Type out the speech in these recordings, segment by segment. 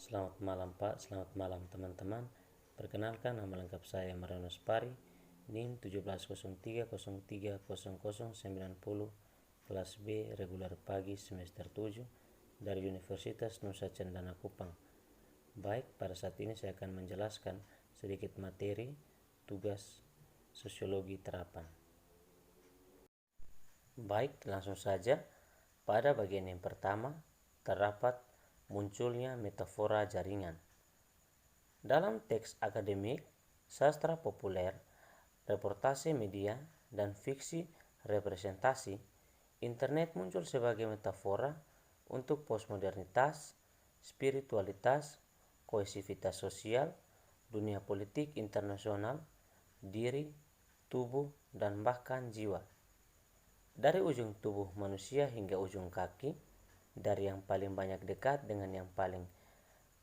Selamat malam Pak, selamat malam teman-teman. Perkenalkan, nama lengkap saya Mariano Spari, NIM 1703030090, kelas B reguler pagi semester 7 dari Universitas Nusa Cendana Kupang. Baik, pada saat ini saya akan menjelaskan sedikit materi tugas sosiologi terapan. Baik, langsung saja. Pada bagian yang pertama, terdapat munculnya metafora jaringan. Dalam teks akademik, sastra populer, reportase media, dan fiksi representasi, internet muncul sebagai metafora untuk postmodernitas, spiritualitas, kohesivitas sosial, dunia politik internasional, diri, tubuh, dan bahkan jiwa. Dari ujung tubuh manusia hingga ujung kaki, dari yang paling banyak dekat dengan yang paling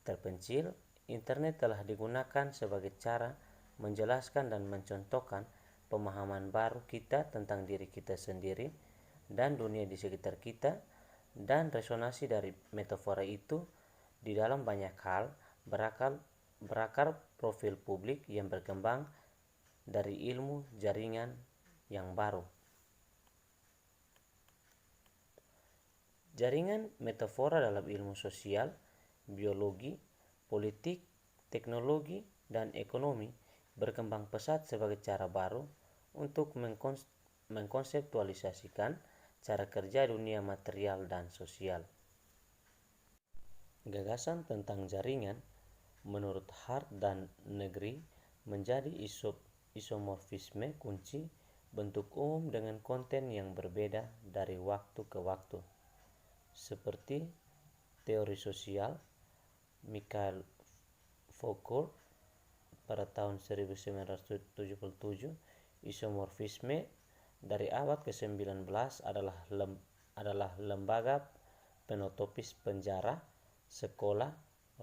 terpencil, internet telah digunakan sebagai cara menjelaskan dan mencontohkan pemahaman baru kita tentang diri kita sendiri dan dunia di sekitar kita, dan resonansi dari metafora itu di dalam banyak hal berakar profil publik yang berkembang dari ilmu jaringan yang baru. Jaringan metafora dalam ilmu sosial, biologi, politik, teknologi, dan ekonomi berkembang pesat sebagai cara baru untuk mengkonseptualisasikan cara kerja dunia material dan sosial. Gagasan tentang jaringan menurut Hart dan Negri menjadi isomorfisme kunci bentuk umum dengan konten yang berbeda dari waktu ke waktu. Seperti teori sosial Michael Foucault pada tahun 1977, isomorfisme dari abad ke-19 adalah lembaga penotopis penjara, sekolah,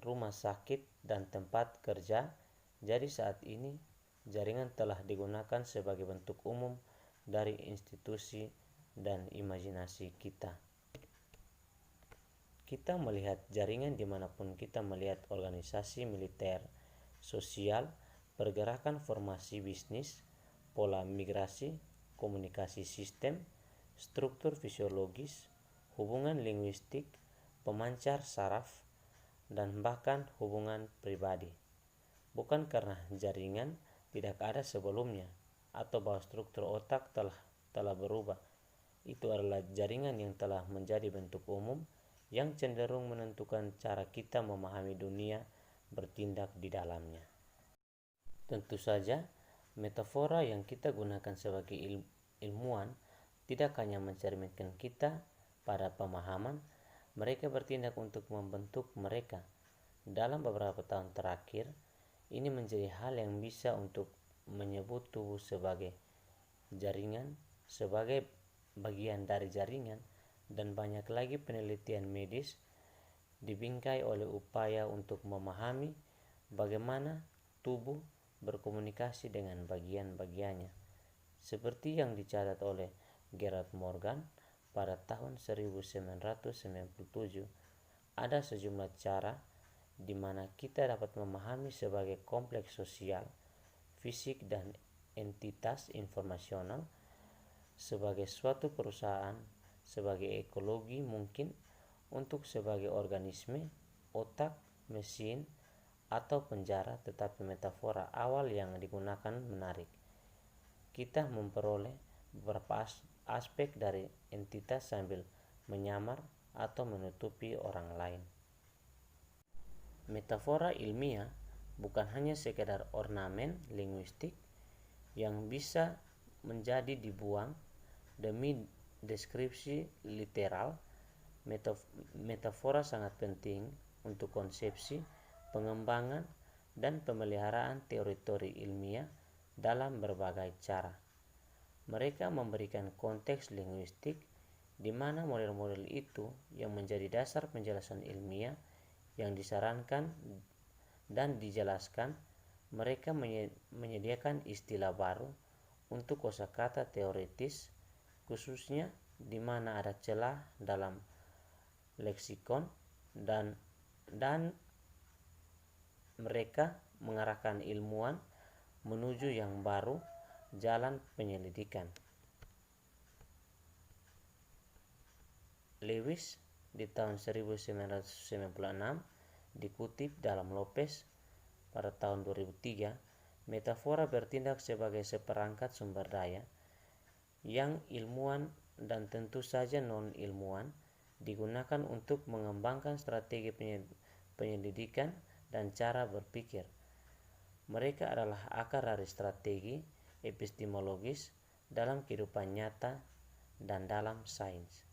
rumah sakit, dan tempat kerja. Jadi saat ini jaringan telah digunakan sebagai bentuk umum dari institusi dan imajinasi kita. Kita melihat jaringan dimanapun kita melihat organisasi militer, sosial, pergerakan formasi bisnis, pola migrasi, komunikasi sistem, struktur fisiologis, hubungan linguistik, pemancar saraf, dan bahkan hubungan pribadi. Bukan karena jaringan tidak ada sebelumnya atau bahwa struktur otak telah berubah. Itu adalah jaringan yang telah menjadi bentuk umum yang cenderung menentukan cara kita memahami dunia bertindak di dalamnya. Tentu saja, metafora yang kita gunakan sebagai ilmuwan tidak hanya mencerminkan kita pada pemahaman, mereka bertindak untuk membentuk mereka. Dalam beberapa tahun terakhir, ini menjadi hal yang bisa untuk menyebut tubuh sebagai jaringan, sebagai bagian dari jaringan, dan banyak lagi penelitian medis dibingkai oleh upaya untuk memahami bagaimana tubuh berkomunikasi dengan bagian-bagiannya. Seperti yang dicatat oleh Gerard Morgan pada tahun 1997, ada sejumlah cara di mana kita dapat memahami sebagai kompleks sosial, fisik, dan entitas informasional, sebagai suatu perusahaan, sebagai ekologi mungkin, untuk sebagai organisme, otak, mesin, atau penjara. Tetapi metafora awal yang digunakan menarik. Kita memperoleh beberapa aspek dari entitas sambil menyamar atau menutupi orang lain. Metafora ilmiah bukan hanya sekedar ornamen linguistik yang bisa menjadi dibuang demi deskripsi literal. Metafora sangat penting untuk konsepsi, pengembangan, dan pemeliharaan teori-teori ilmiah dalam berbagai cara. Mereka memberikan konteks linguistik di mana model-model itu yang menjadi dasar penjelasan ilmiah yang disarankan dan dijelaskan. Mereka menyediakan istilah baru untuk kosakata teoritis, khususnya di mana ada celah dalam leksikon dan mereka mengarahkan ilmuwan menuju yang baru jalan penyelidikan. Lewis di tahun 1996 dikutip dalam Lopez pada tahun 2003, metafora bertindak sebagai seperangkat sumber daya yang ilmuwan dan tentu saja non-ilmuwan digunakan untuk mengembangkan strategi penyelidikan dan cara berpikir. Mereka adalah akar dari strategi epistemologis dalam kehidupan nyata dan dalam sains.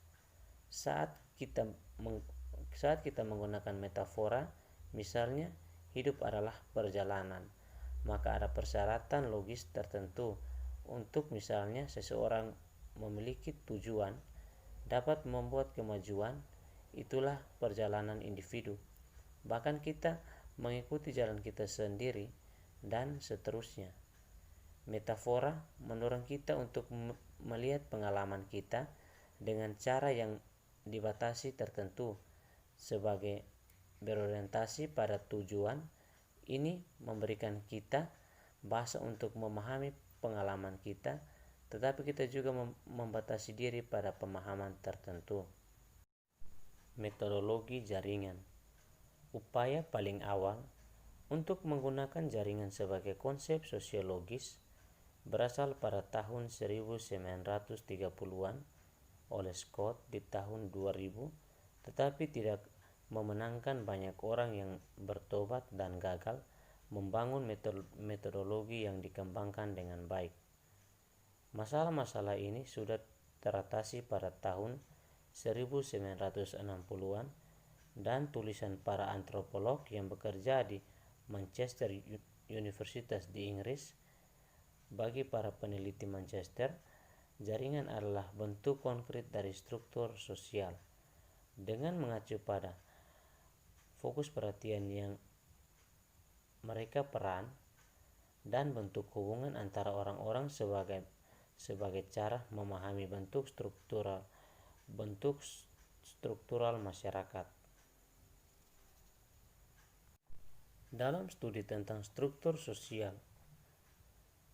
Saat kita menggunakan metafora, misalnya hidup adalah perjalanan, maka ada persyaratan logis tertentu untuk misalnya seseorang memiliki tujuan, dapat membuat kemajuan, itulah perjalanan individu. Bahkan kita mengikuti jalan kita sendiri, dan seterusnya. Metafora mendorong kita untuk melihat pengalaman kita dengan cara yang dibatasi tertentu sebagai berorientasi pada tujuan. Ini memberikan kita bahasa untuk memahami pengalaman kita, tetapi kita juga membatasi diri pada pemahaman tertentu. Metodologi jaringan. Upaya paling awal untuk menggunakan jaringan sebagai konsep sosiologis berasal pada tahun 1930-an oleh Scott di tahun 2000, tetapi tidak memenangkan banyak orang yang bertobat dan gagal membangun metodologi yang dikembangkan dengan baik. Masalah-masalah ini sudah teratasi pada tahun 1960-an dan tulisan para antropolog yang bekerja di Manchester Universitas di Inggris. Bagi para peneliti Manchester, jaringan adalah bentuk konkret dari struktur sosial. Dengan mengacu pada fokus perhatian yang mereka peran dan bentuk hubungan antara orang-orang sebagai cara memahami bentuk struktural masyarakat. Dalam studi tentang struktur sosial,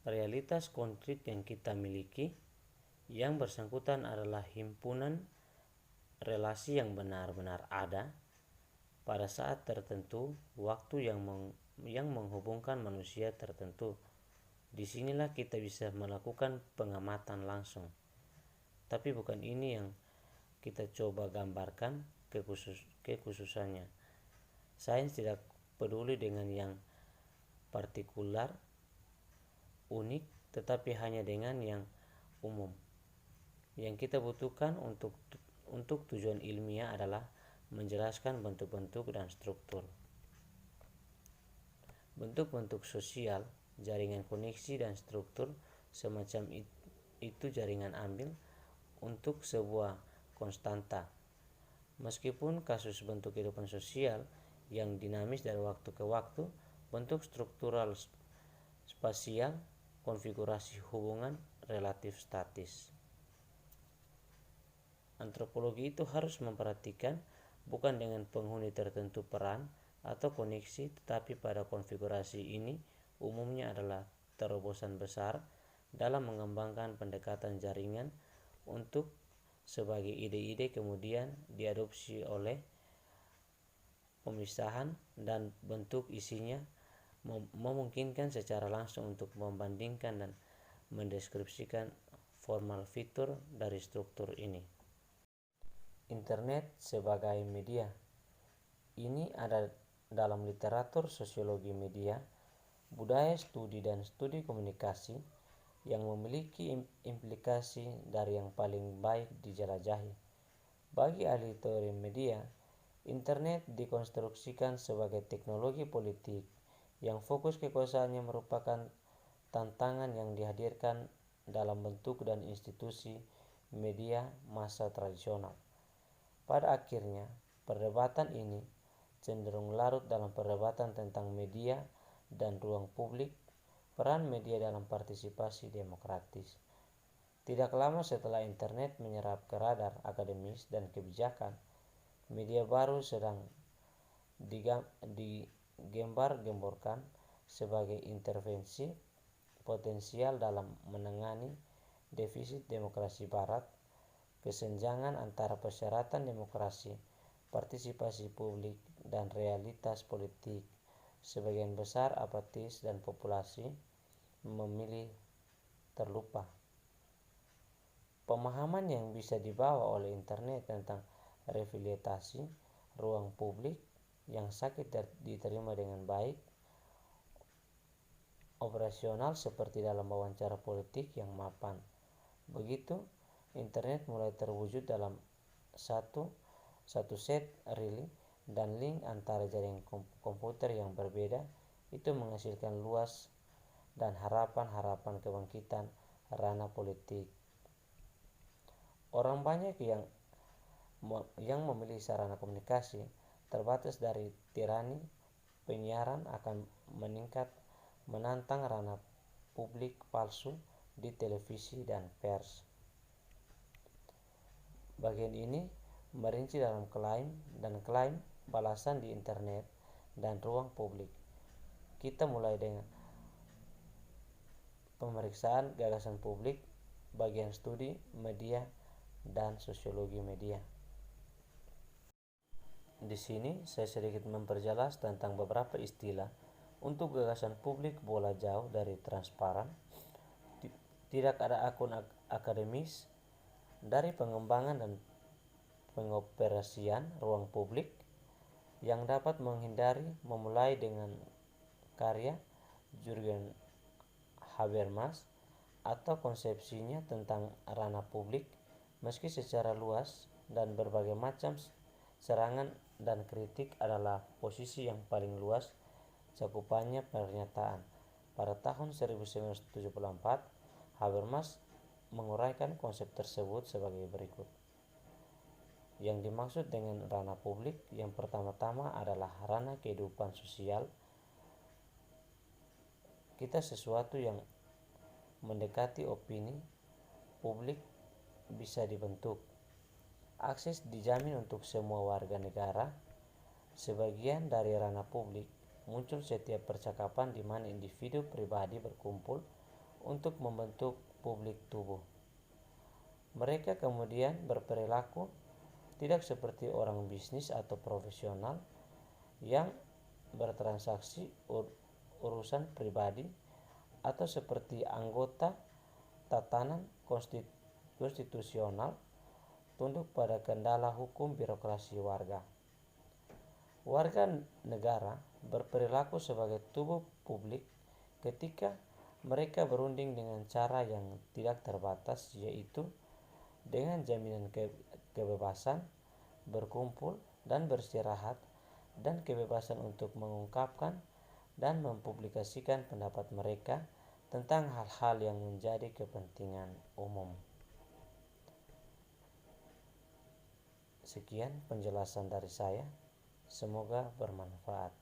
realitas konkret yang kita miliki yang bersangkutan adalah himpunan relasi yang benar-benar ada pada saat tertentu, waktu yang menghubungkan manusia tertentu. Disinilah kita bisa melakukan pengamatan langsung. Tapi bukan ini yang kita coba gambarkan kekhususannya. Sains tidak peduli dengan yang partikular, unik, tetapi hanya dengan yang umum. Yang kita butuhkan untuk tujuan ilmiah adalah menjelaskan bentuk-bentuk dan struktur. Bentuk-bentuk sosial, jaringan koneksi dan struktur semacam itu jaringan ambil untuk sebuah konstanta. Meskipun kasus bentuk kehidupan sosial yang dinamis dari waktu ke waktu, bentuk struktural spasial, konfigurasi hubungan relatif statis. Antropologi itu harus memperhatikan bukan dengan penghuni tertentu peran atau koneksi, tetapi pada konfigurasi ini umumnya adalah terobosan besar dalam mengembangkan pendekatan jaringan untuk sebagai ide-ide kemudian diadopsi oleh pemisahan dan bentuk isinya memungkinkan secara langsung untuk membandingkan dan mendeskripsikan formal fitur dari struktur ini. Internet sebagai media. Ini ada dalam literatur sosiologi media, budaya studi dan studi komunikasi yang memiliki implikasi dari yang paling baik dijelajahi. Bagi ahli teori media, Internet dikonstruksikan sebagai teknologi politik yang fokus kekuasaannya merupakan tantangan yang dihadirkan dalam bentuk dan institusi media massa tradisional. Pada akhirnya, perdebatan ini cenderung larut dalam perdebatan tentang media dan ruang publik, peran media dalam partisipasi demokratis. Tidak lama setelah Internet menyerap ke radar akademis dan kebijakan, media baru sedang gembar-gemborkan sebagai intervensi potensial dalam menangani defisit demokrasi barat, kesenjangan antara persyaratan demokrasi, partisipasi publik, dan realitas politik. Sebagian besar apatis dan populasi memilih terlupa. Pemahaman yang bisa dibawa oleh internet tentang revitalisasi ruang publik yang sakit diterima dengan baik operasional seperti dalam wawancara politik yang mapan. Begitu, internet mulai terwujud dalam satu set relay dan link antara jaringan komputer yang berbeda, itu menghasilkan luas dan harapan-harapan kebangkitan ranah politik. Orang banyak yang memilih sarana komunikasi terbatas dari tirani penyiaran akan menantang ranah publik palsu di televisi dan pers. Bagian ini merinci dalam klaim balasan di internet dan ruang publik. Kita mulai dengan pemeriksaan gagasan publik, bagian studi media dan sosiologi media. Di sini saya sedikit memperjelas tentang beberapa istilah untuk gagasan publik bola jauh dari transparan. Tidak ada akun akademis dari pengembangan dan pengoperasian ruang publik yang dapat menghindari memulai dengan karya Jürgen Habermas atau konsepsinya tentang ranah publik, meski secara luas dan berbagai macam serangan dan kritik adalah posisi yang paling luas cakupannya pernyataan. Pada tahun 1974, Habermas menguraikan konsep tersebut sebagai berikut. Yang dimaksud dengan ranah publik yang pertama-tama adalah ranah kehidupan sosial kita, sesuatu yang mendekati opini publik bisa dibentuk. Akses dijamin untuk semua warga negara. Sebagian dari ranah publik muncul setiap percakapan di mana individu pribadi berkumpul untuk membentuk publik tubuh. Mereka kemudian berperilaku tidak seperti orang bisnis atau profesional yang bertransaksi urusan pribadi, atau seperti anggota tatanan konstitusional tunduk pada kendala hukum birokrasi warga. Warga negara berperilaku sebagai tubuh publik ketika mereka berunding dengan cara yang tidak terbatas, yaitu dengan jaminan kebebasan berkumpul dan beristirahat, dan kebebasan untuk mengungkapkan dan mempublikasikan pendapat mereka tentang hal-hal yang menjadi kepentingan umum. Sekian penjelasan dari saya, semoga bermanfaat.